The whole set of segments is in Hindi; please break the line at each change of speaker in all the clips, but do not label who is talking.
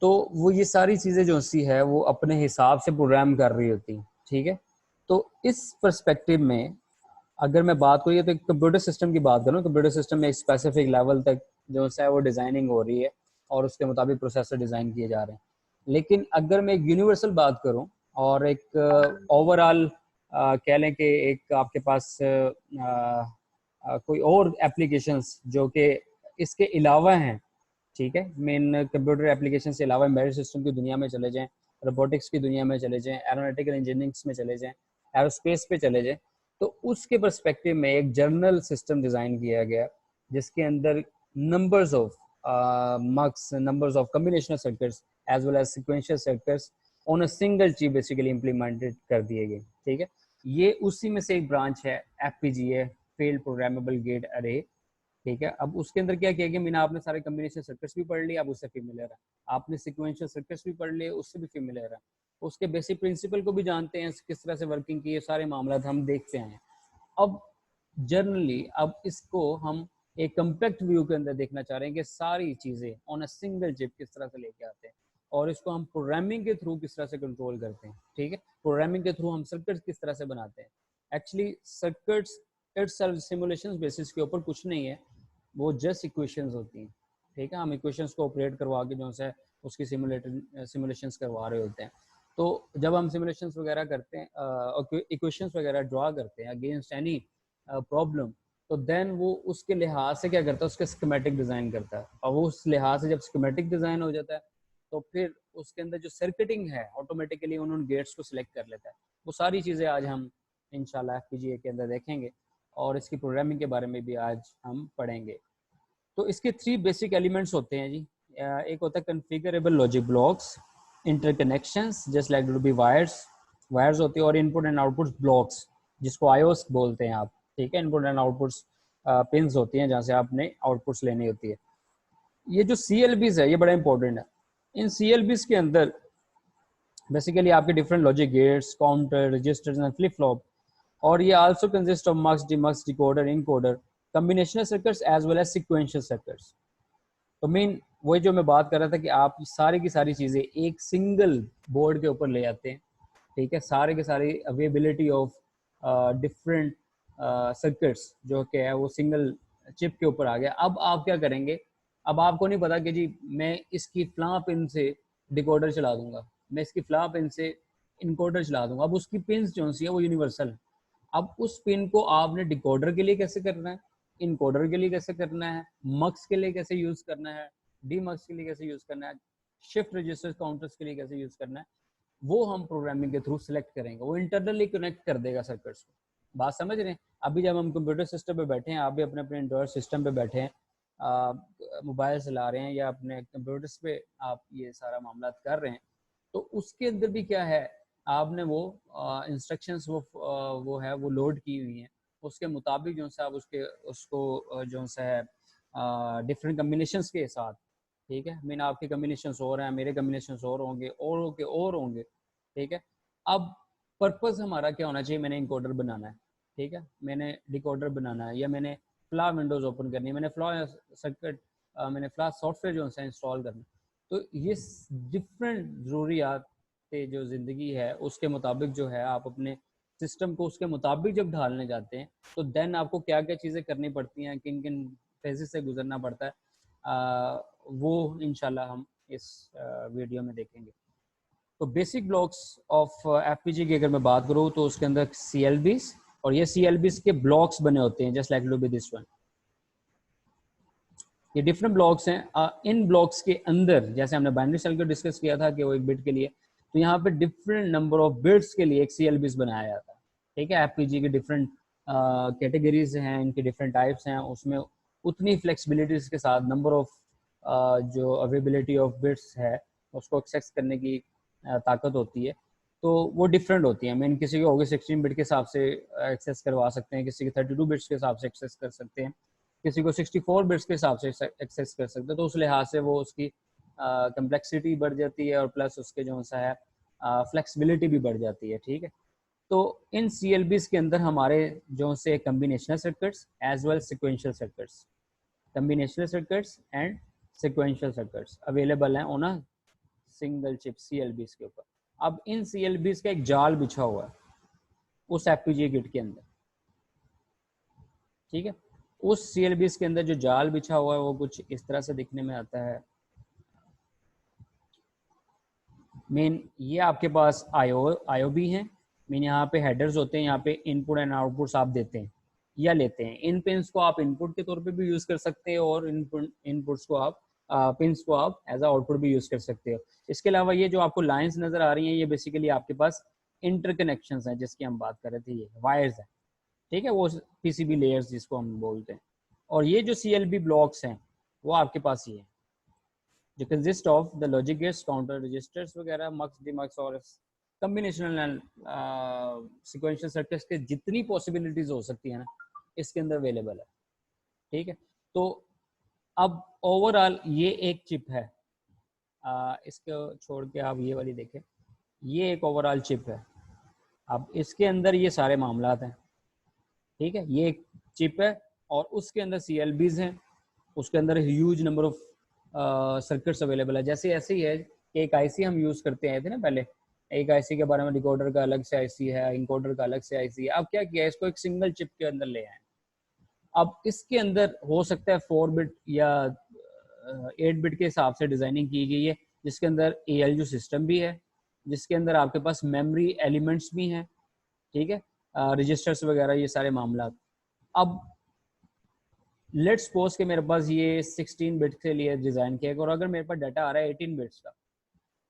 तो वो ये सारी चीज़ें जो सी है वो अपने हिसाब से प्रोग्राम कर रही होती हैं, ठीक है। तो इस पर्सपेक्टिव में अगर मैं बात करूँ तो कंप्यूटर सिस्टम की बात करूँ, कंप्यूटर सिस्टम में एक स्पेसिफिक लेवल तक जो है वो डिज़ाइनिंग हो रही है और उसके मुताबिक प्रोसेसर डिज़ाइन किए जा रहे हैं। लेकिन अगर मैं एक यूनिवर्सल बात करूँ और एक ओवरऑल कह लें कि एक आपके पास कोई और एप्लीकेशंस जो कि इसके अलावा हैं, ठीक है, मेन कंप्यूटर एप्लीकेशन से अलावा एम्बेडेड सिस्टम की दुनिया में चले जाएं, रोबोटिक्स की दुनिया में चले जाएं, एरोनॉटिकल इंजीनियरिंग में चले जाएं, एरोस्पेस पे चले जाएं, तो उसके पर्सपेक्टिव में एक जर्नल सिस्टम डिज़ाइन किया गया जिसके अंदर numbers of mux, numbers of combinational circuits as well as sequential circuits on a single chip basically implemented कर दिए गए, ठीक है। ये उसी में से एक ब्रांच है FPGA, फील्ड प्रोग्रामेबल गेट अरे, ठीक है। अब उसके अंदर क्या किया गया, मैंने आपने सारे कम्बिनेशन सर्किट्स भी पढ़ लिए, आप उससे फेमिलियर है, आपने सिक्वेंशियल सर्किट्स भी पढ़ लिए, उससे भी फेमिलियर है, उसके बेसिक प्रिंसिपल को भी जानते हैं, किस तरह से वर्किंग की, ये सारे मामला हम देखते हैं। अब जनरली अब इसको हम एक कम्पैक्ट व्यू के अंदर देखना चाह रहे हैं कि सारी चीज़ें ऑन अ सिंगल चिप किस तरह से लेके आते हैं और इसको हम प्रोग्रामिंग के थ्रू किस तरह से कंट्रोल करते हैं, ठीक है। प्रोग्रामिंग के थ्रू हम सर्किट्स किस तरह से बनाते हैं। Actually circuits itself simulation basis के ऊपर कुछ नहीं है, वो जस्ट इक्वेशंस होती हैं, ठीक है। हम इक्वेशंस को ऑपरेट करवा के जो है उसकी सिमुलेशंस करवा रहे होते हैं। तो जब हम सिमुलेशंस वगैरह करते हैं, इक्वेशंस वगैरह ड्रा करते हैं अगेंस्ट एनी प्रॉब्लम, तो देन वो उसके लिहाज से क्या करता है, उसका स्कीमेटिक डिज़ाइन करता है, और वो उस लिहाज से जब स्कीमेटिक डिज़ाइन हो जाता है तो फिर उसके अंदर जो सर्किटिंग है ऑटोमेटिकली उन्होंने गेट्स को सिलेक्ट कर लेता है। वो सारी चीज़ें आज हम इंशाल्लाह FPGA के अंदर देखेंगे और इसकी प्रोग्रामिंग के बारे में भी आज हम पढ़ेंगे। तो इसके 3 बेसिक एलिमेंट्स होते हैं जी। एक होता है configurable logic blocks, interconnections just like to be wires, wires होती है, और इनपुट एंड आउटपुट ब्लॉक्स जिसको आईओस बोलते हैं आप, ठीक है। इनपुट एंड आउटपुट्स पिंस होती हैं जहाँ से आपने आउटपुट्स लेनी होती है। ये जो CLBs है ये बड़ा इंपॉर्टेंट है। इन CLBs के अंदर बेसिकली आपके different logic gates, counter, registers and flip flop, और ये also consist of mux, demux, decoder, encoder, combinational circuits as well as sequential circuits. तो मेन वही जो मैं बात कर रहा था कि आप सारी की सारी चीज़ें एक सिंगल बोर्ड के ऊपर ले आते हैं, ठीक है। सारे के सारे अवेलेबिलिटी ऑफ डिफरेंट सर्किट्स जो कि है वो सिंगल चिप के ऊपर आ गया। अब आप क्या करेंगे, अब आपको नहीं पता कि जी मैं इसकी फ्लां पिन से डिकोडर चला दूंगा, मैं इसकी फ्लां पिन से इनकोडर चला दूंगा। अब उसकी पिन्स जो सी है वो यूनिवर्सल है। अब उस पिन को आपने डिकोडर के लिए कैसे करना है, इनकोडर के लिए कैसे करना है, मक्स के लिए कैसे यूज करना है, डी मक्स के लिए कैसे यूज करना है, शिफ्ट रजिस्टर काउंटर्स के लिए कैसे यूज करना है, वो हम प्रोग्रामिंग के थ्रू सिलेक्ट करेंगे। वो इंटरनली कनेक्ट कर देगा सर्किट्स को। बात समझ रहे हैं। अभी जब हम कंप्यूटर सिस्टम पे बैठे हैं, आप भी अपने अपने एंड्रॉयड सिस्टम पे बैठे हैं, मोबाइल चला रहे हैं या अपने कंप्यूटर्स पे आप ये सारा मामला कर रहे हैं, तो उसके अंदर भी क्या है, आपने वो इंस्ट्रक्शंस वो है वो लोड की हुई हैं, उसके मुताबिक जो है आप उसको जो है डिफरेंट कम्बिनेशंस के साथ, ठीक है। मीन आपके कम्बिनेशंस और हैं, मेरे कम्बिनेशंस और होंगे, और होंगे, ठीक है। अब पर्पस हमारा क्या होना चाहिए, मैंने इनकोडर बनाना है, ठीक है, मैंने डिकोडर बनाना है, या मैंने फ्ला विंडोज ओपन करनी है, मैंने फ्ला सर्किट, मैंने फ्ला सॉफ्टवेयर जो है इंस्टॉल करना है। तो ये डिफरेंट ज़रूरियात जो ज़िंदगी है उसके मुताबिक जो है आप अपने सिस्टम को उसके मुताबिक जब ढालने जाते हैं, तो देन आपको क्या क्या चीज़ें करनी पड़ती हैं, किन किन फेजेस से गुजरना पड़ता है, वो इंशाल्लाह हम इस वीडियो में देखेंगे। तो बेसिक ब्लॉक्स ऑफ FPGA की अगर मैं बात करूँ तो उसके अंदर CLBs, और ये CLBs के ब्लॉक्स बने होते हैं just like to be this one. ये डिफरेंट ब्लॉक्स हैं। इन ब्लॉक्स के अंदर जैसे हमने बाइनरी सेल को डिस्कस किया था कि वो एक बिट के लिए, तो यहाँ पे डिफरेंट नंबर ऑफ बिट्स के लिए एक CLBs बनाया जाता है, ठीक है। FPGA के डिफरेंट कैटेगरीज हैं, इनके डिफरेंट टाइप्स हैं, उसमें उतनी फ्लेक्सिबिलिटीज के साथ नंबर ऑफ जो अवेलेबिलिटी ऑफ बिट्स है उसको एक्सेस करने की ताकत होती है, तो वो डिफरेंट होती है। मीन किसी को होगी 16 बिट के हिसाब से एक्सेस करवा सकते हैं, किसी के 32 बिट्स के हिसाब से एक्सेस कर सकते हैं, किसी को 64 बिट्स के हिसाब से एक्सेस कर सकते हैं। तो उस लिहाज से वो उसकी कम्प्लेक्सिटी बढ़ जाती है और प्लस उसके जो सा है फ्लेक्सिबिलिटी भी बढ़ जाती है, ठीक है। तो इन CLBs के अंदर हमारे जो से combinational circuits as well sequential circuits, combinational circuits and sequential circuits available हैं on a single chip CLBs के ऊपर। अब इन CLBs का एक जाल बिछा हुआ है उस FPGA किट के अंदर, ठीक है। उस CLBs के अंदर जो जाल बिछा हुआ है वो कुछ इस तरह से दिखने में आता है। मेन ये आपके पास IOB हैं। मेन यहाँ पे हेडर्स होते हैं, यहाँ पे इनपुट एंड आउटपुट्स आप देते हैं या लेते हैं। इन पिन्स को आप इनपुट के तौर पे भी यूज़ कर सकते हैं और इनपुट्स को आप पिन्स को आप एज आउटपुट भी यूज़ कर सकते हो। इसके अलावा ये जो आपको लाइंस नज़र आ रही हैं ये बेसिकली आपके पास इंटरकनेक्शंस हैं जिसकी हम बात कर रहे थे, ये वायर्स हैं, ठीक है, वो PCB लेयर्स जिसको हम बोलते हैं। और ये जो CLB ब्लॉक्स हैं वो आपके पास ये है जो consist of the logic gates, counter registers वगैरह, मक्स डिमक्स और कम्बिनेशनल एंड सिक्वेंशियल सर्किट्स के जितनी पॉसिबिलिटीज हो सकती है ना इसके अंदर अवेलेबल है, ठीक है। तो अब ओवरऑल ये एक चिप है, इसको छोड़ के आप ये वाली देखें, ये एक ओवरऑल चिप है। अब इसके अंदर ये सारे मामलात हैं, ठीक है। ये एक चिप है और उसके अंदर CLBs हैं, उसके अंदर huge number of circuits available है। जैसे ऐसे ही है कि एक IC हम यूज़ करते आए थे ना पहले, एक IC के बारे में, डिकोडर का अलग से IC है, इनकोडर का अलग से IC है। अब क्या किया, इसको एक सिंगल चिप के अंदर ले आए। अब इसके अंदर हो सकता है 4 बिट या 8 बिट के हिसाब से डिज़ाइनिंग की गई है, जिसके अंदर ALU सिस्टम भी है, जिसके अंदर आपके पास मेमोरी एलिमेंट्स भी हैं, ठीक है, रजिस्टर्स वगैरह, ये सारे मामला। अब लेट्स सपोज कि मेरे पास ये 16 बिट के लिए डिज़ाइन किया और अगर मेरे पास डाटा आ रहा है 18 बिट्स का,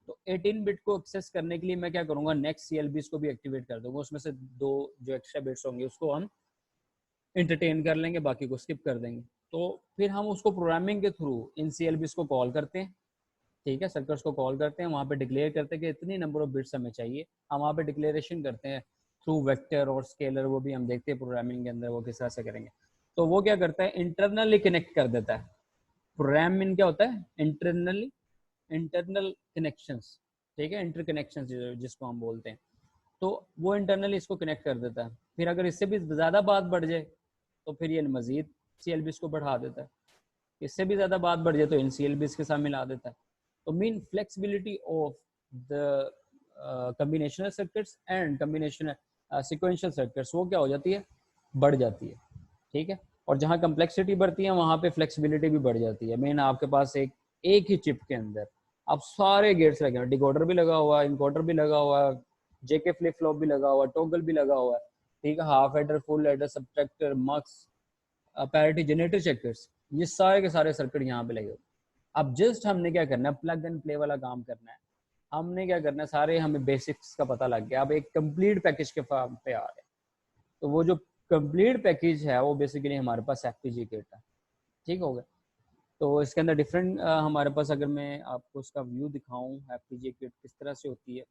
तो 18 बिट को एक्सेस करने के लिए मैं क्या करूँगा, नेक्स्ट CLBs को भी एक्टिवेट कर दूंगा। उसमें से 2 जो एक्स्ट्रा बिट्स होंगे उसको हम एंटरटेन कर लेंगे, बाकी को स्किप कर देंगे। तो फिर हम उसको प्रोग्रामिंग के थ्रू इन CLBs को कॉल करते हैं, ठीक है, सर्किट्स को कॉल करते हैं, वहाँ पे डिक्लेयर करते हैं कि इतनी नंबर ऑफ बिट्स हमें चाहिए। हम वहाँ पे डिक्लेरेशन करते हैं थ्रू वेक्टर और स्केलर, वो भी हम देखते हैं प्रोग्रामिंग के अंदर वो किस तरह से करेंगे। तो वो क्या करता है, इंटरनली कनेक्ट कर देता है। प्रोग्राम में क्या होता है, इंटरनल कनेक्शंस, ठीक है, इंटर कनेक्शंस जिसको हम बोलते हैं। तो वो इंटरनली इसको कनेक्ट कर देता है। फिर अगर इससे भी ज़्यादा बात बढ़ जाए तो फिर ये मज़ीद CLBs को बढ़ा देता है, इससे भी ज़्यादा बात बढ़ जाए तो इन CLBs के साथ मिला देता है। तो mean flexibility of the combinational circuits and combinational sequential circuits वो क्या हो जाती है, बढ़ जाती है, ठीक है। और जहाँ कम्प्लेक्सिटी बढ़ती है वहाँ पे फ्लेक्सिबिलिटी भी बढ़ जाती है। मेन आपके पास एक ही चिप के अंदर अब सारे गेट्स लगे हैं, डिकोडर भी लगा हुआ है, इनकोडर भी लगा हुआ है, JK फ्लिप फ्लॉप भी लगा हुआ है, टॉगल भी लगा हुआ है, ठीक है, half adder, full adder, subtractor, mux, parity, generator checkers, ये सारे के सारे सर्किट यहाँ पे लगे हुए। अब जस्ट हमने क्या करना है, प्लग एंड प्ले वाला काम करना है। हमने क्या करना है, सारे हमें बेसिक्स का पता लग गया, अब एक कंप्लीट पैकेज के फॉर्म पे आ रहे हैं। तो वो जो कंप्लीट पैकेज है वो बेसिकली हमारे पास FPGA किट है, ठीक हो गया। तो इसके अंदर डिफरेंट हमारे पास, अगर मैं आपको उसका व्यू दिखाऊं FPGA किट किस तरह से होती है,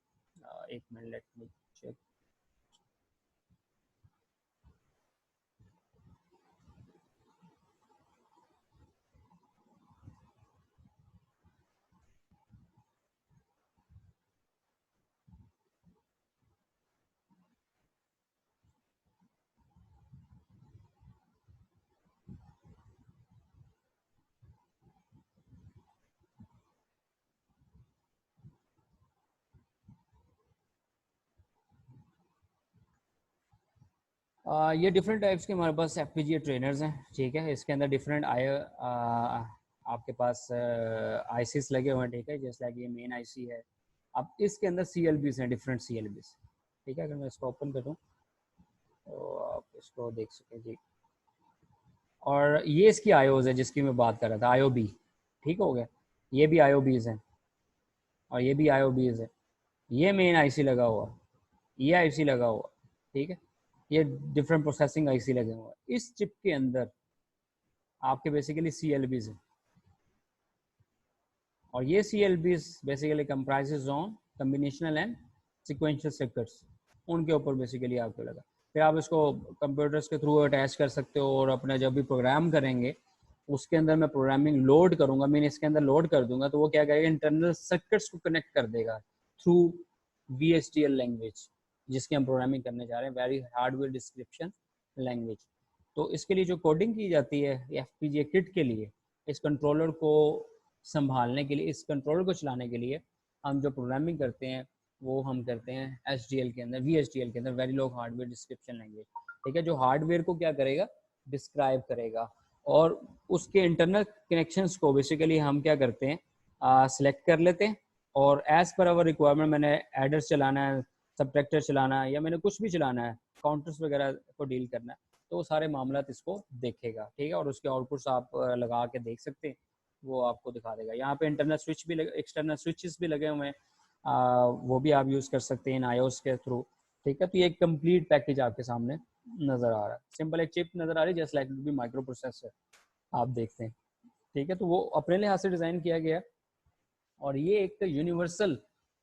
एक मिनट, लेट मी चेक। ये डिफरेंट टाइप्स के हमारे पास FPGA ट्रेनर्स हैं, ठीक है। इसके अंदर डिफरेंट आपके पास ICs लगे हुए हैं, ठीक है, जैसे कि ये मेन IC है। अब इसके अंदर CLBs हैं, डिफरेंट CLBs, ठीक है। अगर मैं इसको ओपन करूँ तो आप इसको देख सकें जी। और ये इसकी IOs है जिसकी मैं बात कर रहा था, IOB, ठीक हो गया। ये भी IOBs हैं और ये भी IOBs है। ये मेन IC लगा हुआ, ये IC लगा हुआ, ठीक है। ये डिफरेंट प्रोसेसिंग IC लगे हुए हैं। इस चिप के अंदर आपके बेसिकली CLBs हैं और ये CLBs basically comprises on combinational and sequential circuits, उनके ऊपर बेसिकली आपको लगा। फिर आप इसको कंप्यूटर्स के थ्रू अटैच कर सकते हो और अपना जब भी प्रोग्राम करेंगे उसके अंदर मैं प्रोग्रामिंग लोड करूंगा, मैं इसके अंदर लोड कर दूंगा तो वो क्या करेगा, इंटरनल सर्किट्स को कनेक्ट कर देगा थ्रू VHDL लैंग्वेज जिसकी हम प्रोग्रामिंग करने जा रहे हैं, वेरी हार्डवेयर डिस्क्रिप्शन लैंग्वेज। तो इसके लिए जो कोडिंग की जाती है FPGA किट के लिए, इस कंट्रोलर को संभालने के लिए, इस कंट्रोलर को चलाने के लिए हम जो प्रोग्रामिंग करते हैं वो हम करते हैं HDL के अंदर, VHDL के अंदर, वेरिलॉग हार्डवेयर डिस्क्रिप्शन लैंग्वेज। ठीक है, जो हार्डवेयर को क्या करेगा, डिस्क्राइब करेगा, और उसके इंटरनल कनेक्शंस को बेसिकली हम क्या करते हैं, सिलेक्ट कर लेते हैं, और एज पर आवर रिक्वायरमेंट मैंने एडर्स चलाना है, सबट्रैक्टर चलाना है, या मैंने कुछ भी चलाना है, काउंटर्स वगैरह को डील करना है, तो वो सारे मामला इसको देखेगा। ठीक है, और उसके आउटपुट्स आप लगा के देख सकते हैं, वो आपको दिखा देगा। यहाँ पे इंटरनल स्विच भी लगे, एक्सटर्नल स्विचेस भी लगे हुए हैं, वो भी आप यूज़ कर सकते हैं इन iOS के थ्रू। ठीक है, तो ये एक कंप्लीट पैकेज आपके सामने नज़र आ रहा है। सिंपल एक चिप नज़र आ रही है, जस्ट लाइक भी माइक्रो प्रोसेसर आप देखते हैं। ठीक है, तो वो अपने लिहाज से डिज़ाइन किया गया, और ये एक यूनिवर्सल,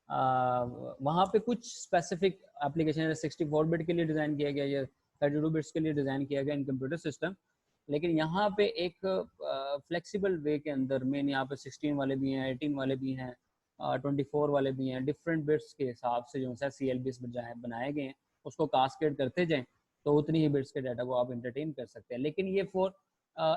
वहाँ पे कुछ स्पेसिफिक एप्लीकेशन 64 बिट के लिए डिज़ाइन किया गया, या 32 बिट्स के लिए डिज़ाइन किया गया इन कंप्यूटर सिस्टम, लेकिन यहाँ पे एक फ्लेक्सिबल वे के अंदर मेन यहाँ पे 16 वाले भी हैं, 18 वाले भी हैं, 24 वाले भी हैं, डिफरेंट बिट्स के हिसाब से जो है CLBs बनाए गए हैं, उसको कास्केड करते जाएं तो उतनी ही बिट्स के डाटा को आप इंटरटेन कर सकते हैं। लेकिन ये फॉर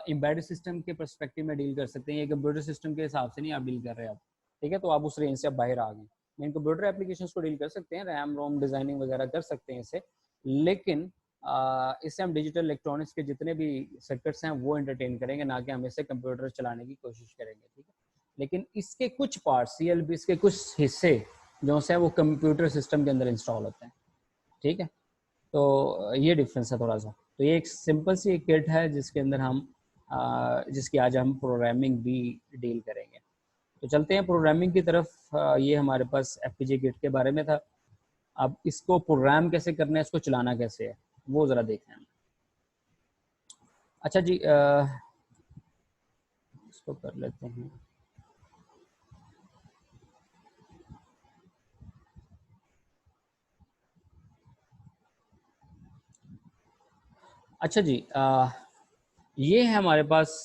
एम्बेडेड सिस्टम के पर्सपेक्टिव में डील कर सकते हैं, ये कंप्यूटर सिस्टम के हिसाब से नहीं आप डील कर रहे हैं आप। ठीक है, तो आप उस रेंज से बाहर आ गए। मेन कंप्यूटर एप्लीकेशंस को डील कर सकते हैं, रैम रोम डिजाइनिंग वगैरह कर सकते हैं इससे, लेकिन इससे हम डिजिटल इलेक्ट्रॉनिक्स के जितने भी सर्किट्स हैं वो एंटरटेन करेंगे, ना कि हम इससे कंप्यूटर चलाने की कोशिश करेंगे। ठीक है, लेकिन इसके कुछ पार्ट CLBs के कुछ हिस्से जो है वो कंप्यूटर सिस्टम के अंदर इंस्टॉल होते हैं। ठीक है, तो ये डिफरेंस है थोड़ा सा। तो ये एक सिंपल सी एक किट है जिसके अंदर हम जिसकी आज हम प्रोग्रामिंग भी डील करेंगे। तो चलते हैं प्रोग्रामिंग की तरफ। ये हमारे पास FPGA किट के बारे में था। अब इसको प्रोग्राम कैसे करना है, इसको चलाना कैसे है, वो ज़रा देखते हैं। अच्छा जी, इसको कर लेते हैं। अच्छा जी, ये है हमारे पास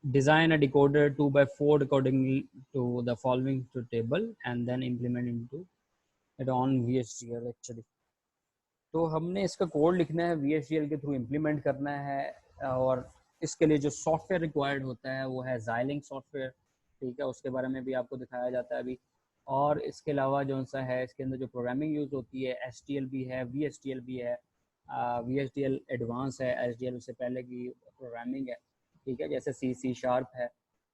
design a decoder 2x4 according to the following to table and then implement into it on VHDL actually। तो हमने इसका कोड लिखना है, VHDL के थ्रू इम्प्लीमेंट करना है, और इसके लिए जो सॉफ्टवेयर रिक्वायर्ड होता है वो है Xilinx सॉफ्टवेयर। ठीक है, उसके बारे में भी आपको दिखाया जाता है अभी। और इसके अलावा जो सा है इसके अंदर जो प्रोग्रामिंग यूज़ होती है, HDL भी है, VHDL भी है। VHDL एडवांस है, HDL उससे पहले की प्रोग्रामिंग है। ठीक है, जैसे C शार्प है,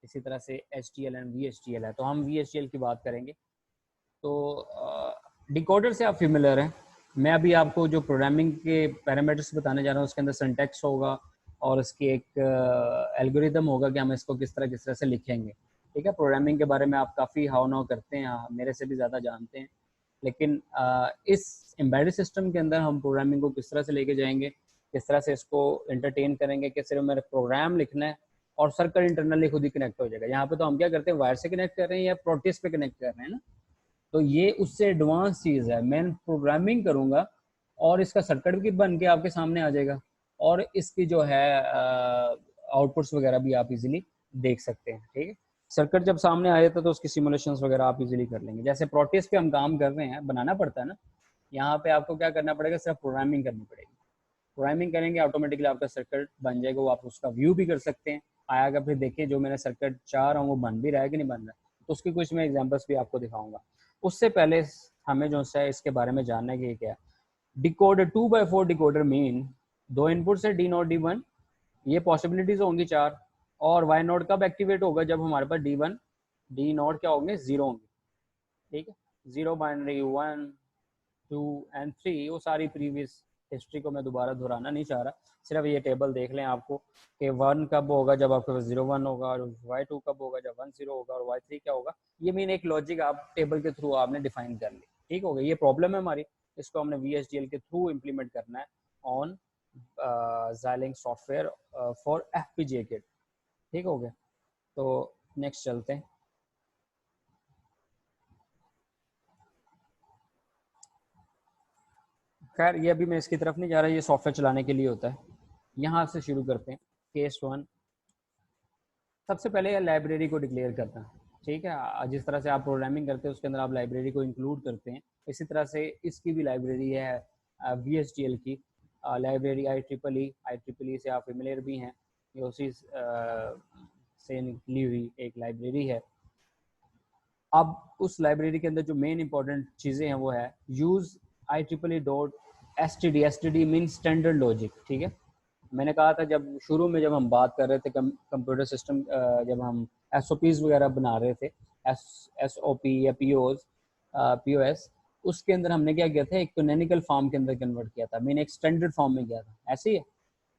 इसी तरह से HDL एंड VHDL है। तो हम VHDL की बात करेंगे। तो डिकोडर से आप फेमिलियर हैं। मैं अभी आपको जो प्रोग्रामिंग के पैरामीटर्स बताने जा रहा हूँ उसके अंदर सिंटैक्स होगा, और इसकी एक एल्गोरिदम होगा कि हम इसको किस तरह से लिखेंगे। ठीक है, प्रोग्रामिंग के बारे में आप काफ़ी हाव नाव करते हैं, मेरे से भी ज़्यादा जानते हैं, लेकिन इस एम्बेडेड सिस्टम के अंदर हम प्रोग्रामिंग को किस तरह से लेके जाएंगे, किस तरह से इसको एंटरटेन करेंगे, कि सिर्फ मेरा प्रोग्राम लिखना है और सर्किट इंटरनली खुद ही कनेक्ट हो जाएगा। यहाँ पे तो हम क्या करते हैं, वायर से कनेक्ट कर रहे हैं या प्रोटेस पे कनेक्ट कर रहे हैं ना। तो ये उससे एडवांस चीज़ है। मैं प्रोग्रामिंग करूँगा और इसका सर्किट भी बन के आपके सामने आ जाएगा, और इसकी जो है आउटपुट्स वगैरह भी आप इजीली देख सकते हैं। ठीक है, सर्किट जब सामने आ जाता है तो उसकी सिमुलेशंस वगैरह आप इजीली कर लेंगे। जैसे प्रोटेस पे हम काम कर रहे हैं, बनाना पड़ता है ना, यहाँ पे आपको क्या करना पड़ेगा, सिर्फ प्रोग्रामिंग करनी पड़ेगी। प्रोग्रामिंग करेंगे ऑटोमेटिकली आपका सर्किट बन जाएगा, वो आप उसका व्यू भी कर सकते हैं। आएगा, फिर देखिए जो मैंने सर्किट चाह रहा हूँ वो बन भी रहा है कि नहीं बन रहा है, तो उसकी कुछ मैं एग्जांपल्स भी आपको दिखाऊंगा। उससे पहले हमें जो है इसके बारे में जानना है कि क्या डिकोडर 2x4 डिकोडर मीन, दो इनपुट से D0 D1, ये पॉसिबिलिटीज होंगी 4, और वाई नोड कब एक्टिवेट होगा, जब हमारे पास D1 D0 क्या होंगे, 0 होंगे। ठीक है, 0 बाइनरी 1 2 एंड 3, वो सारी प्रीवियस हिस्ट्री को मैं दोबारा दोहराना नहीं चाह रहा, सिर्फ ये टेबल देख लें आपको कि 1 कब होगा जब आपके पास 0 1 होगा, और y2 कब होगा जब 1 0 होगा, और y3 क्या होगा। ये मीन एक लॉजिक आप टेबल के थ्रू आपने डिफाइन कर ली। ठीक हो गया, ये प्रॉब्लम है हमारी, इसको हमने VHDL के थ्रू इम्प्लीमेंट करना है on Xilinx software for FPGA kit. ठीक हो गया, तो नेक्स्ट चलते हैं। खैर ये अभी मैं इसकी तरफ नहीं जा रहा, ये सॉफ्टवेयर चलाने के लिए होता है। यहाँ से शुरू करते हैं। केस 1, सबसे पहले लाइब्रेरी को डिक्लेयर करना। ठीक है, जिस तरह से आप प्रोग्रामिंग करते हैं उसके अंदर आप लाइब्रेरी को इंक्लूड करते हैं, इसी तरह से इसकी भी लाइब्रेरी है VHDL की लाइब्रेरी IEEE से आप फेमिलियर भी हैं, ये उसी से निकली हुई एक लाइब्रेरी है। अब उस लाइब्रेरी के अंदर जो मेन इंपॉर्टेंट चीज़ें हैं वो है use IEEE.std। std mean standard logic, ठीक है। मैंने कहा था जब शुरू में जब हम बात कर रहे थे कंप्यूटर सिस्टम, जब हम SOPs वगैरह बना रहे थे, SOP या POS, उसके अंदर हमने क्या किया था, एक कैनोनिकल फॉर्म के अंदर कन्वर्ट किया था, मीन एक स्टैंडर्ड फॉर्म में किया था, ऐसे ही है।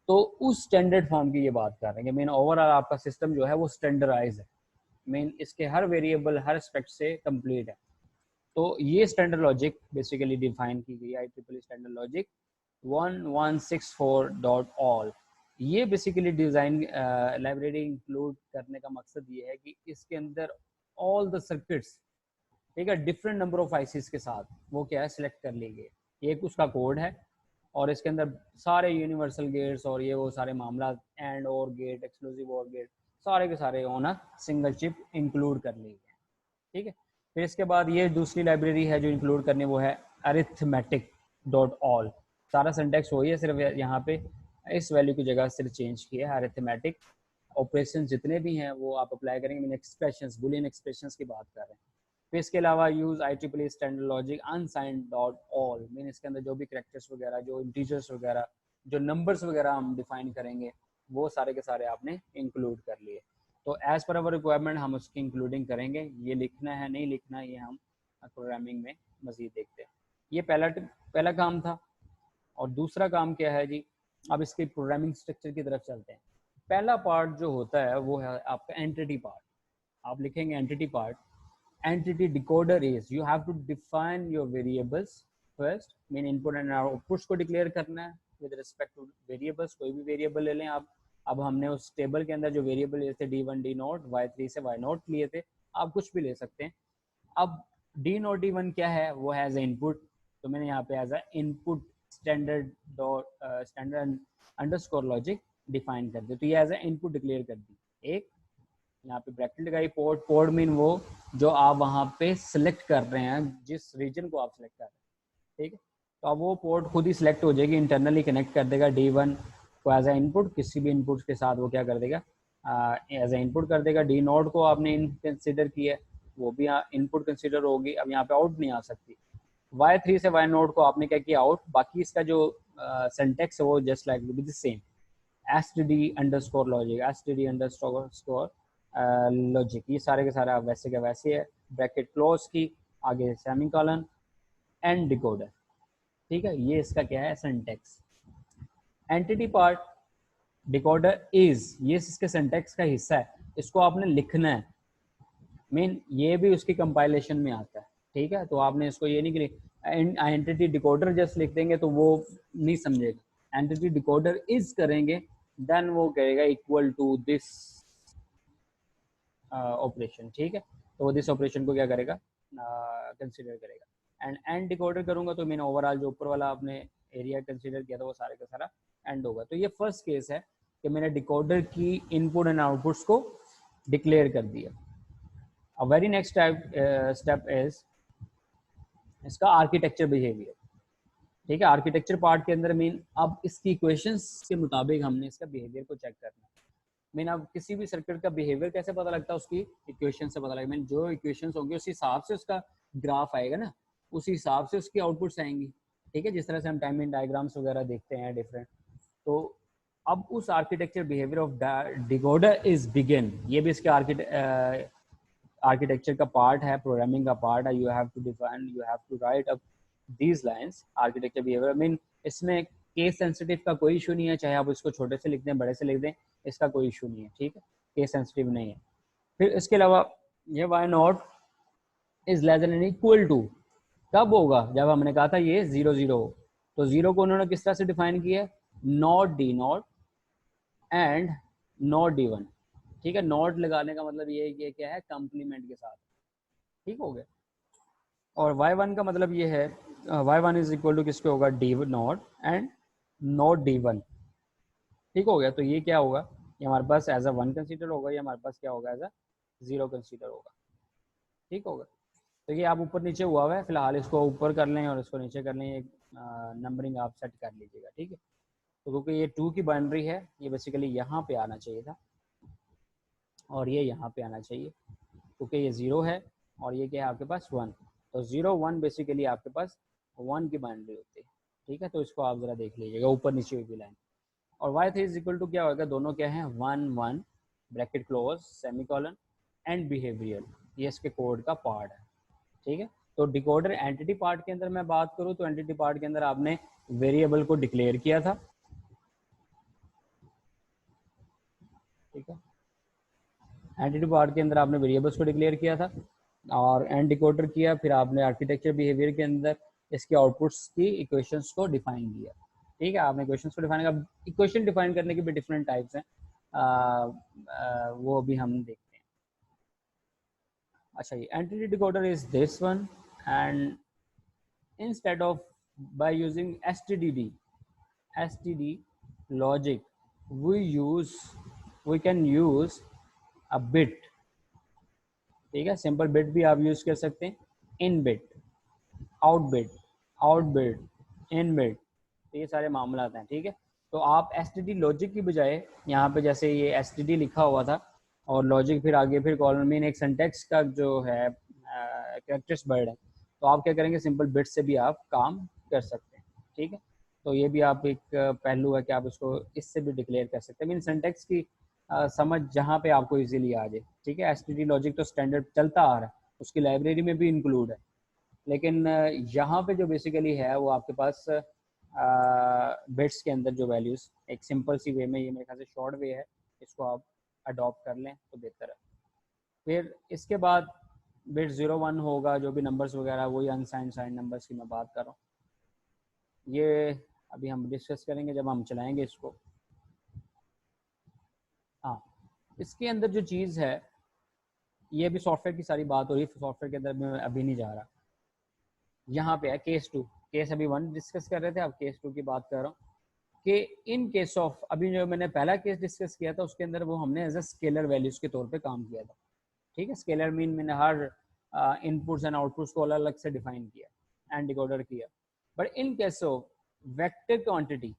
तो उस स्टैंडर्ड फॉर्म की ये बात कर रहे हैं, मीन ओवरऑल आपका सिस्टम जो है वो स्टैंडर्डाइज है, मीन इसके हर वेरिएबल हर एस्पेक्ट से कंप्लीट है। तो ये स्टैंडर्ड लॉजिक बेसिकली डिफाइन की गई है, IEEE स्टैंडर्ड लॉजिक 1164.all। ये बेसिकली डिज़ाइन लाइब्रेरी इंक्लूड करने का मकसद ये है कि इसके अंदर ऑल द सर्किट्स, ठीक है, डिफरेंट नंबर ऑफ आईसीज के साथ वो क्या है सिलेक्ट कर ली गई। एक उसका कोड है और इसके अंदर सारे यूनिवर्सल गेट्स और ये वो सारे मामला, एंड और गेट, एक्सक्लूसिव और गेट, सारे के सारे on a single chip include कर ली गए, ठीक है। फिर इसके बाद ये दूसरी लाइब्रेरी है जो इंक्लूड करनी, वो है arithmetic.all। सारा सिंटैक्स वही है, सिर्फ यहाँ पे इस वैल्यू की जगह सिर्फ चेंज किया है। अरिथमेटिक ऑपरेशन जितने भी हैं वो आप अप्लाई करेंगे, मीन एक्सप्रेशंस, बुलियन एक्सप्रेशंस की बात कर रहे हैं। फिर इसके अलावा use IEEE standard logic unsigned.all, mean इसके अंदर जो भी कैरेक्टर्स वगैरह, जो इंटीजर्स वगैरह, जो नंबर्स वगैरह हम डिफाइन करेंगे वो सारे के सारे आपने इंक्लूड कर लिए। तो एज पर अवर रिक्वायरमेंट हम उसकी इंक्लूडिंग करेंगे। ये लिखना है नहीं लिखना ये हम प्रोग्रामिंग में मजीद देखते हैं। ये पहला काम था। और दूसरा काम क्या है जी, अब इसके प्रोग्रामिंग स्ट्रक्चर की तरफ चलते हैं। पहला पार्ट जो होता है वो है आपका एंटिटी पार्ट। आप लिखेंगे entity part, entity decoder is you have to define your variables first, mean input and outputs को डिक्लेयर करना है with respect to variables। कोई भी वेरिएबल ले लें आप। अब हमने उस टेबल के अंदर जो वेरिएबल लिए थे D1 D0, Y3 से Y0 लिए थे, आप कुछ भी ले सकते हैं। अब D0 D1 क्या है, वो है एज ए इनपुट, तो मैंने यहाँ पे as a input standard underscore logic define कर दिया, तो ये एज ए इनपुट डिक्लेयर कर दी। एक यहाँ पे ब्रैकेट लगाई, पोर्ट मीन वो जो आप वहाँ पे सिलेक्ट कर रहे हैं, जिस रीजन को आप सिलेक्ट कर रहे हैं, ठीक है। तो अब वो पोर्ट खुद ही सिलेक्ट हो जाएगी, इंटरनली कनेक्ट कर देगा D1 को एज ए इनपुट, किसी भी इनपुट के साथ वो क्या कर देगा, एज ए इनपुट कर देगा। D0 को आपने कंसिडर किया, वो भी इनपुट कंसिडर होगी। अब यहाँ पे आउट नहीं आ सकती। Y3 से Y0 को आपने क्या किया, आउट। बाकी इसका जो सिंटैक्स है वो just like with the same, std underscore logic, std underscore logic, ये सारे के सारे वैसे के वैसे है। ब्रैकेट क्लोज की, आगे सेमीकोलन, एंड डिकोडर, ठीक है। ये इसका क्या है syntax. Entity part decoder is, ये इसके सिंटैक्स का हिस्सा है, इसको आपने लिखना है। मीन ये भी उसकी कंपाइलेशन में आता है, ठीक है। तो आपने इसको ये नहीं कि एंटिटी डिकोडर जस्ट लिख देंगे तो वो नहीं समझेगा। एंटिटी डिकोडर इज करेंगे, देन वो कहेगा इक्वल टू दिस ऑपरेशन, ठीक है। तो वो दिस ऑपरेशन को क्या करेगा, कंसिडर करेगा। एंड डिकोडर करूंगा तो मैंने ओवरऑल जो ऊपर वाला आपने एरिया कंसिडर किया था वो सारे का सारा एंड होगा। तो ये फर्स्ट केस है कि मैंने डिकोडर की इनपुट एंड आउटपुट्स को डिक्लेयर कर दिया। अब वेरी नेक्स्ट स्टेप इज इसका आर्किटेक्चर बिहेवियर, ठीक है। आर्किटेक्चर पार्ट के अंदर मीन अब इसकी इक्वेशंस के मुताबिक हमने इसका बिहेवियर को चेक करना है। मीन अब किसी भी सर्किट का बिहेवियर कैसे पता लगता है, उसकी इक्वेशन से पता लगेगा। मीन जो इक्वेशंस होंगी उस हिसाब से उसका ग्राफ आएगा ना, उसी हिसाब से उसकी आउटपुट्स आएंगी, ठीक है। जिस तरह से हम टाइमिंग डायग्राम्स वगैरह देखते हैं डिफरेंट। तो अब उस architecture behaviour of decoder is begin, ये भी इसके आर्किटेक्चर का पार्ट है, प्रोग्रामिंग का पार्ट है। You have to define, you have to write up these lines architecture behaviour. Mean इसमें केस सेंसिटिव का कोई इशू नहीं है, चाहे आप इसको छोटे से लिख दें बड़े से लिख दें, इसका कोई इशू नहीं है, ठीक है। केस सेंसिटिव नहीं है। फिर इसके अलावा ये Y0 is less than equal to कब होगा, जब हमने कहा था ये 0 0 हो। तो 0 को उन्होंने किस तरह से डिफाइन किया, not D0 and not D1, ठीक है। नॉट लगाने का मतलब ये है कि क्या है, कंप्लीमेंट के साथ, ठीक हो गया। और Y1 का मतलब ये है, Y1 इज इक्वल टू किसके होगा, D0 एंड नॉट D1, ठीक हो गया। तो ये क्या होगा, ये हमारे पास एज अ 1 कंसीडर होगा, ये हमारे पास क्या होगा, एज अ 0 कंसीडर होगा, ठीक होगा। तो ये आप ऊपर नीचे हुआ है, फिलहाल इसको ऊपर कर लें और इसको नीचे कर लें, एक नंबरिंग आप सेट कर लीजिएगा, ठीक है। तो क्योंकि ये 2 की बाइनरी है, ये बेसिकली यहाँ पे आना चाहिए था और ये यहाँ पे आना चाहिए, क्योंकि ये 0 है और ये क्या है आपके पास 1, तो 0 1 बेसिकली आपके पास 1 की बाइनरी होती है, ठीक है। तो इसको आप ज़रा देख लीजिएगा ऊपर नीचे हुई लाइन। और y3 इज इक्वल टू क्या होगा, दोनों क्या है 1 1 bracket close semicolon and behaviour, ये इसके कोड का पार्ट है, ठीक है। तो डिकोडर एंटिटी पार्ट के अंदर मैं बात करूँ तो एंटिटी पार्ट के अंदर आपने वेरिएबल को डिक्लेयर किया था, ठीक है। एंटिटी पार्ट के अंदर आपने वेरिएबल्स को डिक्लेयर किया था और एंड डिकोडर किया, फिर आपने आर्किटेक्चर बिहेवियर के अंदर इसके आउटपुट्स की इक्वेशंस को डिफाइन किया, ठीक है। आपने इक्वेशंस को डिफाइन किया, इक्वेशन डिफाइन करने के भी डिफरेंट टाइप्स हैं, वो भी हम देखते हैं। अच्छा, ये entity decoder is this one, and instead of by using std logic we can use a bit, ठीक है। सिंपल बिट भी आप यूज कर सकते हैं, इन बिट, आउट बिट, इन बिट, तो ये सारे मामला हैं, ठीक है। तो आप std लॉजिक की बजाय यहाँ पे जैसे ये std लिखा हुआ था और लॉजिक फिर आगे फिर कॉलन में एक सिंटैक्स का जो है कैरेक्टर्स वर्ड है, तो आप क्या करेंगे, सिंपल बिट से भी आप काम कर सकते हैं, ठीक है। तो ये भी आप एक पहलू है कि आप इसको इससे भी डिक्लेयर कर सकते हैं, मीन सिंटैक्स की समझ जहाँ पे आपको इजीली आ जाए, ठीक है। std लॉजिक तो स्टैंडर्ड चलता आ रहा है, उसकी लाइब्रेरी में भी इंक्लूड है, लेकिन यहाँ पे जो बेसिकली है वो आपके पास बिट्स के अंदर जो वैल्यूज़ एक सिंपल सी वे में, ये मेरे ख्याल से शॉर्ट वे है, इसको आप अडॉप्ट कर लें तो बेहतर है। फिर इसके बाद बिट 0 1 होगा, जो भी नंबर्स वगैरह वही अनसाइंड साइन नंबर्स की मैं बात कर रहा हूँ, ये अभी हम डिस्कस करेंगे जब हम चलाएंगे इसको। हाँ, इसके अंदर जो चीज़ है, ये भी सॉफ्टवेयर की सारी बात हो रही है, सॉफ्टवेयर के अंदर मैं अभी नहीं जा रहा। यहाँ पे है केस 2, केस अभी 1 डिस्कस कर रहे थे, अब केस 2 की बात कर रहा हूँ कि इन केस ऑफ, अभी जो मैंने पहला केस डिस्कस किया था उसके अंदर वो हमने एज अ स्केलर वैल्यूज के तौर पे काम किया था, ठीक है। स्केलर मीन मैंने हर इनपुट्स एंड आउटपुट्स को अलग अलग से डिफाइन किया एंड डिकोडर किया। But in case of vector quantity,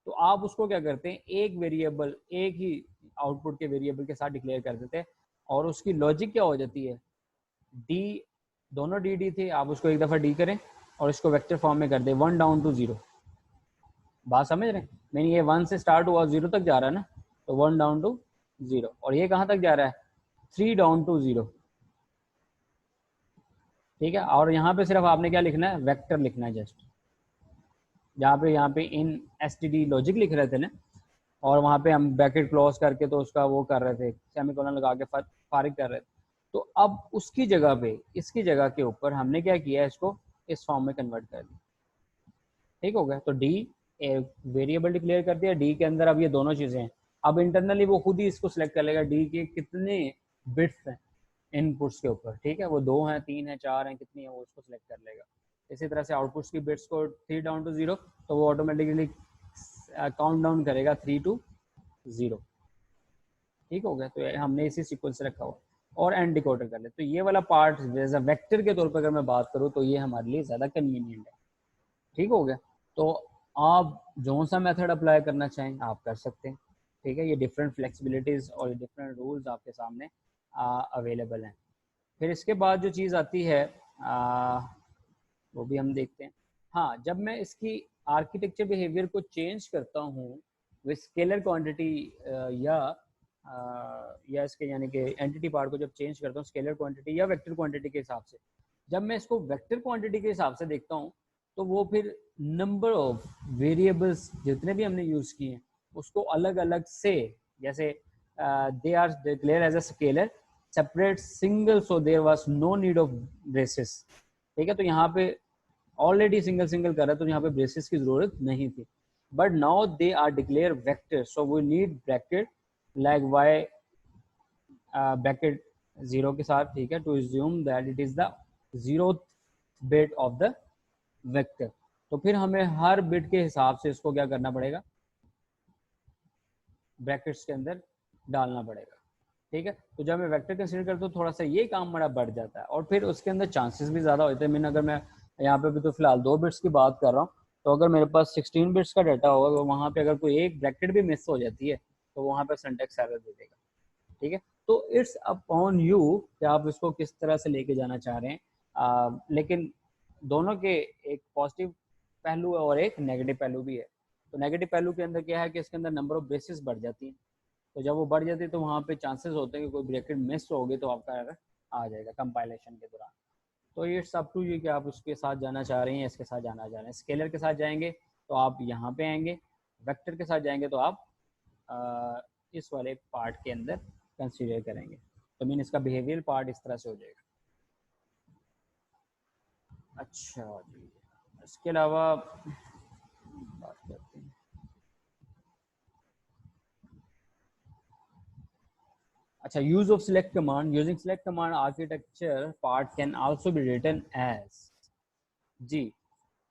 तो आप उसको क्या करते हैं, एक वेरिएबल एक ही आउटपुट के वेरिएबल के साथ डिक्लेयर कर देते हैं, और उसकी लॉजिक क्या हो जाती है, डी, दोनों डी थे, आप उसको एक दफ़ा डी करें और इसको वेक्टर फॉर्म में कर दें 1 डाउन टू 0, बात समझ रहे हैं। मैंने ये 1 से स्टार्ट हुआ 0 तक जा रहा है ना, तो 1 डाउन टू 0, और ये कहाँ तक जा रहा है 3 डाउन टू 0, ठीक है। और यहाँ पे सिर्फ आपने क्या लिखना है, वेक्टर लिखना है, जस्ट यहाँ पे इन std लॉजिक लिख रहे थे ना, और वहाँ पे हम ब्रैकेट क्लोज करके तो उसका वो कर रहे थे, सेमीकोलन लगा के फारिग कर रहे थे। तो अब उसकी जगह पे, इसकी जगह के ऊपर हमने क्या किया, इसको इस फॉर्म में कन्वर्ट कर दिया, ठीक हो गया। तो डी एक वेरिएबल डिक्लेयर कर दिया, डी के अंदर अब ये दोनों चीज़ें हैं, अब इंटरनली वो खुद ही इसको सिलेक्ट कर लेगा डी के कितने बिट्स हैं इनपुट्स के ऊपर, ठीक है। वो 2 हैं, 3 हैं, 4 हैं, कितनी है वो उसको सिलेक्ट कर लेगा। इसी तरह से आउटपुट्स की बिट्स को 3 डाउन टू 0, तो वो ऑटोमेटिकली काउंट डाउन करेगा 3 टू 0, ठीक हो गया। तो हमने इसी सीक्वेंस से रखा हुआ, और एंड डिकोडर कर ले। तो ये वाला पार्ट एज अ वेक्टर के तौर पर अगर मैं बात करूँ तो ये हमारे लिए ज़्यादा कन्वीनियंट है, ठीक हो गया। तो आप जो सा मेथड अप्लाई करना चाहें आप कर सकते हैं, ठीक है। ये डिफरेंट फ्लेक्सिबिलिटीज़ और डिफरेंट रूल्स आपके सामने अवेलेबल हैं। फिर इसके बाद जो चीज़ आती है वो भी हम देखते हैं। हाँ, जब मैं इसकी आर्किटेक्चर बिहेवियर को चेंज करता हूँ विद स्केलर क्वांटिटी या इसके यानी कि एंटिटी पार्ट को जब चेंज करता हूँ स्केलर क्वांटिटी या वेक्टर क्वांटिटी के हिसाब से, जब मैं इसको वेक्टर क्वांटिटी के हिसाब से देखता हूँ तो वो फिर नंबर ऑफ वेरिएबल्स जितने भी हमने यूज़ किए हैं उसको अलग अलग से, जैसे they are declare as a scalar separate single, so there was no need of braces, ठीक है। तो यहाँ पे ऑलरेडी सिंगल सिंगल कर रहा है तो यहाँ पे ब्रेसेस की जरूरत नहीं थी, but now they are declare vector, so we need bracket like Y bracket 0 के साथ, ठीक है, to assume that it is the 0th bit of the vector. तो फिर हमें हर बिट के हिसाब से इसको क्या करना पड़ेगा, ब्रैकेट्स के अंदर डालना पड़ेगा, ठीक है। तो जब मैं वेक्टर कंसीडर करता हूँ थोड़ा सा ये काम बड़ा बढ़ जाता है, और फिर उसके अंदर चांसेस भी ज़्यादा होते हैं। मैंने अगर मैं यहाँ पे भी तो फिलहाल 2 बिट्स की बात कर रहा हूँ, तो अगर मेरे पास 16 बिट्स का डाटा होगा तो वहाँ पे अगर कोई एक ब्रैकेट भी मिस हो जाती है तो वहाँ पे सिंटैक्स एरर दे देगा, ठीक है। तो इट्स अपॉन यू कि आप इसको किस तरह से लेके जाना चाह रहे हैं। लेकिन दोनों के एक पॉजिटिव पहलू है और एक नेगेटिव पहलू भी है। तो नेगेटिव पहलू के अंदर क्या है कि इसके अंदर नंबर ऑफ बेसिस बढ़ जाती हैं। तो जब वो बढ़ जाती है तो वहाँ पे चांसेस होते हैं कि कोई ब्रैकेट मिस होगी तो आपका एरर आ जाएगा कंपाइलेशन के दौरान। तो इट्स अप टू यू कि आप उसके साथ जाना चाह रहे हैं, इसके साथ जाना चाह रहे हैं। स्केलर के साथ जाएंगे तो आप यहाँ पे आएंगे, वेक्टर के साथ जाएंगे तो आप इस वाले पार्ट के अंदर कंसीडर करेंगे। तो मीन इसका बिहेवियर पार्ट इस तरह से हो जाएगा। अच्छा जी, इसके अलावा बात करते हैं। अच्छा, use of select command. Using select command architecture part can also be written as. जी,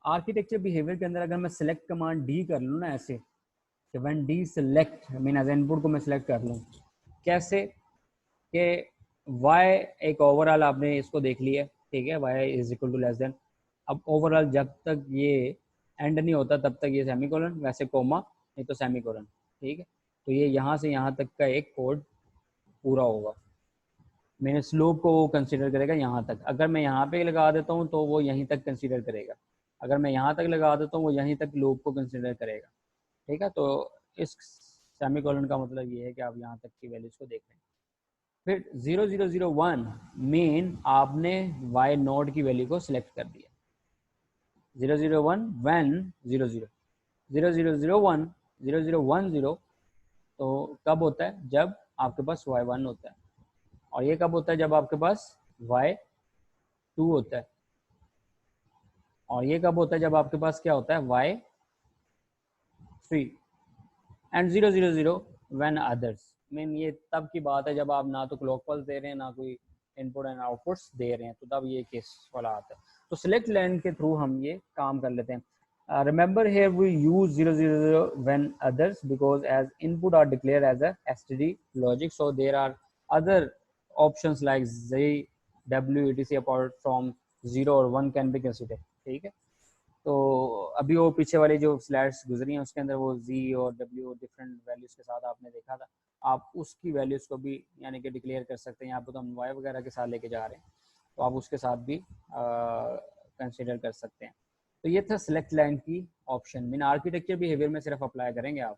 आर्किटेक्चर बिहेवियर के अंदर अगर मैं सिलेक्ट कमांड डी कर लूँ ना ऐसे कि when D select mean as input को मैं सिलेक्ट कर लूँ, कैसे कि y एक ओवरऑल आपने इसको देख लिया, ठीक है, y is equal to less than. अब ओवरऑल जब तक ये एंड नहीं होता तब तक ये सेमीकोलन, वैसे कोमा नहीं तो सेमीकोलन, ठीक है। तो ये यहाँ से यहाँ तक का एक कोड पूरा होगा। मैंने स्लोप को वो कंसीडर करेगा यहाँ तक। अगर मैं यहाँ पे लगा देता हूँ तो वो यहीं तक कंसीडर करेगा। अगर मैं यहाँ तक लगा देता हूँ वो यहीं तक लूप को कंसीडर करेगा, ठीक है। तो इस सेमीकोलन का मतलब ये है कि आप यहाँ तक की वैल्यूज को देख रहे हैं। फिर 0001 मेन आपने y नोड की वैल्यू को सिलेक्ट कर दिया। 001 when 00 0001 0010 तो कब होता है? जब आपके पास y1 होता है। और ये कब होता है? जब आपके पास y2 होता है। और ये कब होता है? जब आपके पास क्या होता है? y3। And 000 when others mean ये तब की बात है जब आप ना तो क्लॉक पल्स दे रहे हैं ना कोई इनपुट एंड आउटपुट्स दे रहे हैं, तो तब ये केस वाला आता है। तो सिलेक्ट लाइन के थ्रू हम ये काम कर लेते हैं। Remember here we use 000 when others because as input are declare as a STD logic, so there are other options like z w etc apart from 0 और 1 कैन बी कंसीडर, ठीक है। तो अभी वो पीछे वाली जो स्लाइड्स गुजरी हैं उसके अंदर वो जी और डब्ल्यू डिफरेंट वैल्यूज के साथ आपने देखा था। आप उसकी वैल्यूज को भी यानी कि डिक्लेयर कर सकते हैं। यहाँ पे तो हम वाई वगैरह के साथ लेके जा रहे हैं, तो आप उसके साथ भी कंसिडर कर सकते हैं। तो ये था सिलेक्ट लाइन की ऑप्शन। मीन आर्किटेक्चर बिहेवियर में सिर्फ अप्लाई करेंगे आप,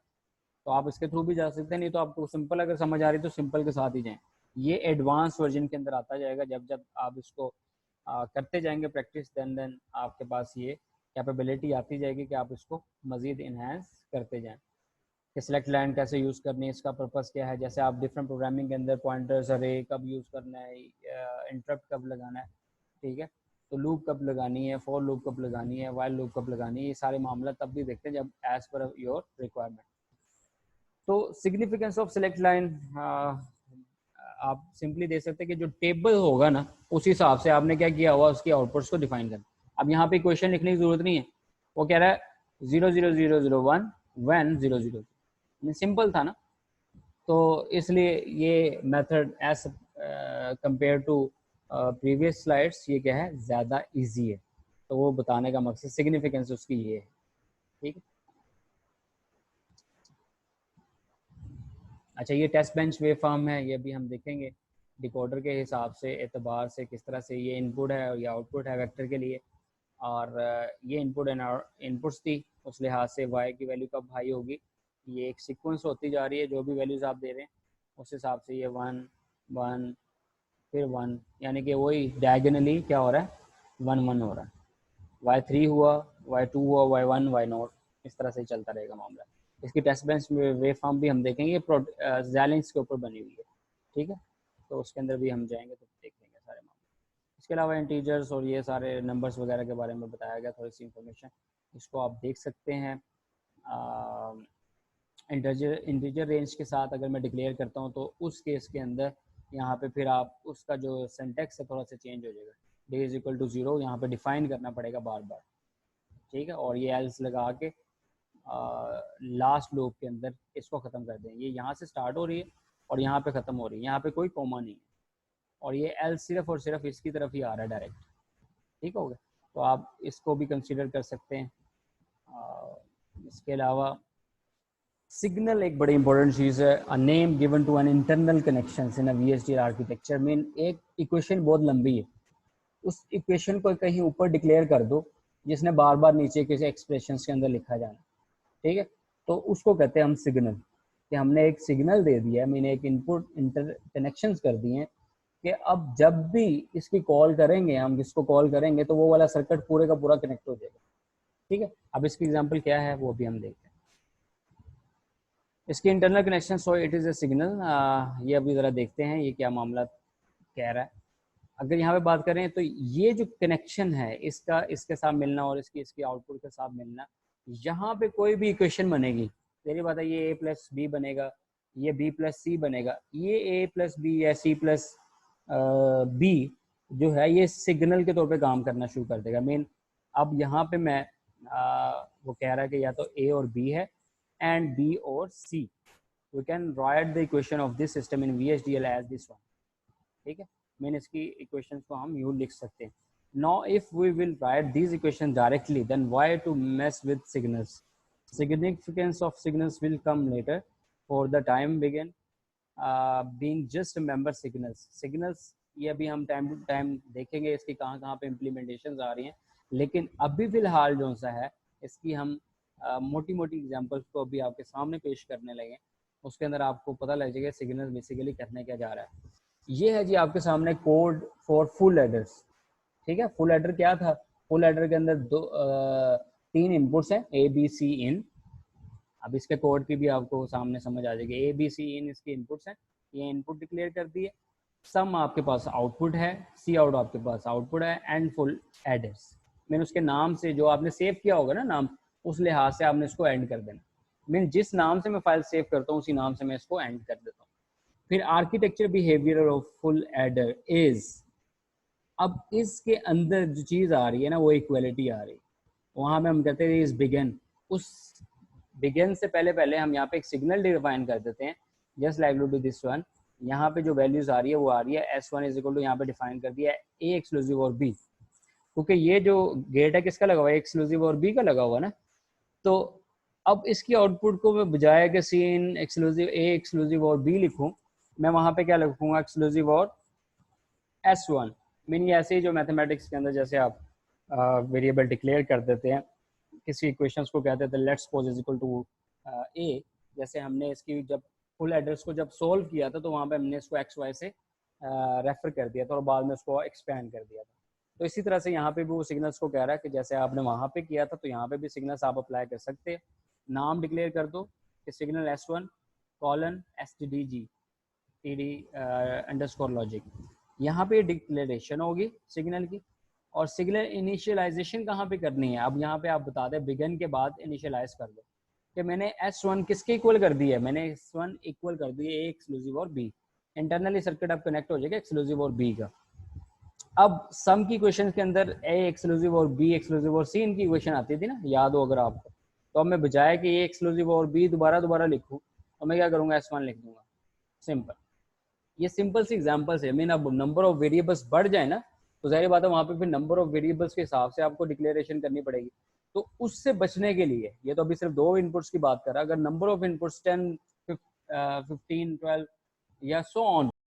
तो आप इसके थ्रू भी जा सकते हैं। नहीं तो आपको सिंपल अगर समझ आ रही तो सिंपल के साथ ही जाएँ। ये एडवांस वर्जन के अंदर आता जाएगा। जब जब आप इसको करते जाएंगे प्रैक्टिस, देन आपके पास ये कैपेबिलिटी आती जाएगी कि आप इसको मज़ीद इन्हेंस करते जाएं कि सिलेक्ट लाइन कैसे यूज़ करनी है, इसका पर्पस क्या है। जैसे आप डिफरेंट प्रोग्रामिंग के अंदर पॉइंटर्स अरे कब यूज़ करना है, इंटरप्ट कब लगाना है, ठीक है, तो लूप कब लगानी है, फॉर लूप कब लगानी है, वाइल लूप कब लगानी है, ये सारे मामला तब भी देखते हैं जब एज पर योर रिक्वायरमेंट। तो सिग्निफिकेंस ऑफ सिलेक्ट लाइन आप सिंपली दे सकते हैं कि जो टेबल होगा ना उस हिसाब से आपने क्या किया हुआ उसकी आउटपुट्स को डिफाइन करना। अब यहाँ पे क्वेश्चन लिखने की जरूरत नहीं है, वो कह रहा है 00001 व्हेन 00, सिंपल था ना। तो इसलिए ये method as compare to previous slides ये क्या है, ज़्यादा इजी है। तो वो बताने का मकसद सिग्निफिकेंस उसकी ये है, ठीक है। अच्छा, ये टेस्ट बेंच वेव फॉर्म है, ये भी हम देखेंगे डिकोडर के हिसाब से एतबार से किस तरह से ये इनपुट है और ये आउटपुट है वेक्टर के लिए। और ये इनपुट एंड इनपुट्स थी, उस लिहाज से y की वैल्यू कब हाई होगी, ये एक सीक्वेंस होती जा रही है। जो भी वैल्यूज़ आप दे रहे हैं उस हिसाब से ये 1 1 फिर 1, यानी कि वही डायगनली क्या हो रहा है, 1 1 हो रहा है। y3 हुआ, y2 हुआ, y1 y0, इस तरह से चलता रहेगा मामला। इसकी टेस्ट बेंच में वेव फॉर्म भी हम देखेंगे, ज़ैलिंक्स के ऊपर बनी हुई है, ठीक है। तो उसके अंदर भी हम जाएंगे तो देख लेंगे सारे मामले। इसके अलावा इंटीजर्स और ये सारे नंबर्स वगैरह के बारे में बताया गया, थोड़ी सी इंफॉर्मेशन इसको आप देख सकते हैं। इंटीजर रेंज के साथ अगर मैं डिक्लेयर करता हूँ तो उस केस के अंदर यहाँ पे फिर आप उसका जो सिंटेक्स है थोड़ा सा चेंज हो जाएगा। डे इज इक्वल टू 0 यहाँ पे डिफाइन करना पड़ेगा बार बार, ठीक है। और ये एल्स लगा के लास्ट लूप के अंदर इसको ख़त्म कर दें। ये यहाँ से स्टार्ट हो रही है और यहाँ पे ख़त्म हो रही है, यहाँ पे कोई कोमा नहीं है और ये एल सिर्फ और सिर्फ इसकी तरफ ही आ रहा है डायरेक्ट, ठीक हो गया। तो आप इसको भी कंसीडर कर सकते हैं। इसके अलावा सिग्नल एक बड़ी इंपॉर्टेंट चीज़ है। A name given to an internal connections in a VHDL architecture. Mean एक इक्वेशन बहुत लंबी है, उस इक्वेशन को कहीं ऊपर डिक्लेयर कर दो जिसने बार बार नीचे किसी एक्सप्रेशन के अंदर लिखा जाना, ठीक है, तो उसको कहते हैं हम सिग्नल। कि हमने एक सिग्नल दे दिया है, मैंने एक इनपुट इंटर कनेक्शंस कर दिए हैं कि अब जब भी इसकी कॉल करेंगे, हम इसको कॉल करेंगे तो वो वाला सर्किट पूरे का पूरा कनेक्ट हो जाएगा, ठीक है। अब इसकी एग्जांपल क्या है वो भी हम देखते हैं। इसकी internal connection, so it is a signal. ये अभी ज़रा देखते हैं ये क्या मामला कह रहा है। अगर यहाँ पे बात करें तो ये जो कनेक्शन है इसका इसके साथ मिलना और इसकी इसकी आउटपुट के साथ मिलना, यहाँ पे कोई भी इक्वेशन बनेगी, तेरी बात है, ये a प्लस बी बनेगा, ये b प्लस सी बनेगा, ये a प्लस बी या c प्लस बी जो है ये सिग्नल के तौर पे काम करना शुरू कर देगा। मीन अब यहाँ पे मैं वो कह रहा है कि या तो a और b है एंड b और c, we can write the equation of this system in VHDL as this one, ठीक है। मीन इसकी इक्वेशंस को हम यूँ लिख सकते हैं। Now if we will write these equation directly then why to mess with signals, significance of signals will come later, for the time begin being just member signals ये अभी हम टाइम टू टाइम देखेंगे इसकी कहाँ कहाँ पे इम्प्लीमेंटेशन आ रही हैं, लेकिन अभी फिलहाल जो सा है इसकी हम मोटी मोटी एग्जांपल्स को अभी आपके सामने पेश करने लगे, उसके अंदर आपको पता लग जाएगा सिग्नल बेसिकली करने क्या जा रहा है। ये है जी आपके सामने कोड फॉर फुल एडर्स, ठीक है। फुल एडर क्या था, फुल एडर के अंदर तीन इनपुट्स हैं ए बी सी इन। अब इसके कोड की भी आपको सामने समझ आ जाएगी, ए बी सी इन इसके इनपुट्स हैं, ये इनपुट डिक्लेयर कर दिए, सम आपके पास आउटपुट है, सी आउट आपके पास आउटपुट है, एंड फुल एडर्स। मैंने उसके नाम से जो आपने सेव किया होगा ना नाम, उस लिहाज से आपने इसको एंड कर देना। मीन जिस नाम से मैं फाइल सेव करता हूँ उसी नाम से मैं इसको एंड कर देता हूँ। फिर architecture behaviour of full adder is, अब इसके अंदर जो चीज़ आ रही है ना वो इक्वलिटी आ रही है, वहाँ में हम कहते हैं इस बिगन, उस बिगन से पहले पहले हम यहाँ पे एक सिग्नल डिफाइन कर देते हैं just like to this one. यहाँ पे जो वैल्यूज आ रही है वो आ रही है S1 इज इक्वल टू, यहाँ पे डिफाइन कर दिया है A एक्सक्लूसिव और B, क्योंकि ये जो गेट है किसका लगा हुआ है, एक्सक्लूसिव और B का लगा हुआ ना। तो अब इसकी आउटपुट को मैं बजाय कि C in exclusive A exclusive और B लिखूँ, मैं वहाँ पे क्या लिखूँगा, एक्सक्लूसिव और S1। मीन ऐसे ही जो मैथमेटिक्स के अंदर जैसे आप वेरिएबल डिक्लेयर कर देते हैं, किसी इक्वेशंस को कहते थे let's suppose is equal to A, जैसे हमने इसकी जब फुल एड्रेस को जब सोल्व किया था तो वहाँ पे हमने इसको एक्स वाई से रेफर कर दिया था और बाद में उसको एक्सपेंड कर दिया था। तो इसी तरह से यहाँ पे भी वो सिग्नल्स को कह रहा है कि जैसे आपने वहाँ पे किया था तो यहाँ पे भी सिग्नल्स आप अप्लाई कर सकते हैं। नाम डिक्लेयर कर दो कि signal S1 colon STDG TD underscore logic, यहाँ पे डिक्लेरेशन होगी सिग्नल की। और सिग्नल इनिशियलाइजेशन कहाँ पे करनी है, अब यहाँ पे आप बता दें बिगन के बाद इनिशियलाइज कर दो कि मैंने S1 किसके इक्वल कर दी है, मैंने S1 इक्वल कर दी है A एक्सक्लूसिव और B। इंटरनली सर्किट अब कनेक्ट हो जाएगा एक्सक्लूसिव और B का। अब सम की क्वेश्चन के अंदर A एक्सक्लूसिव और B एक्सक्लूसिव और C इनकी क्वेश्चन आती थी ना, याद हो अगर आपको, तो अब मैं बजाय कि A एक्सक्लूसिव और B दोबारा लिखूँ तो मैं क्या करूँगा, S1 लिख दूंगा, सिंपल। ये सिंपल सी एग्जांपल्स है। मीन अब नंबर ऑफ वेरिएबल्स बढ़ जाए ना तो जाहिर बात है वहाँ पे फिर नंबर ऑफ वेरिएबल्स के हिसाब से आपको डिक्लेरेशन करनी पड़ेगी। तो उससे बचने के लिए, ये तो अभी सिर्फ 2 इनपुट्स की बात कर रहा है, अगर नंबर ऑफ इनपुट्स 10 15 12 या सो ऑन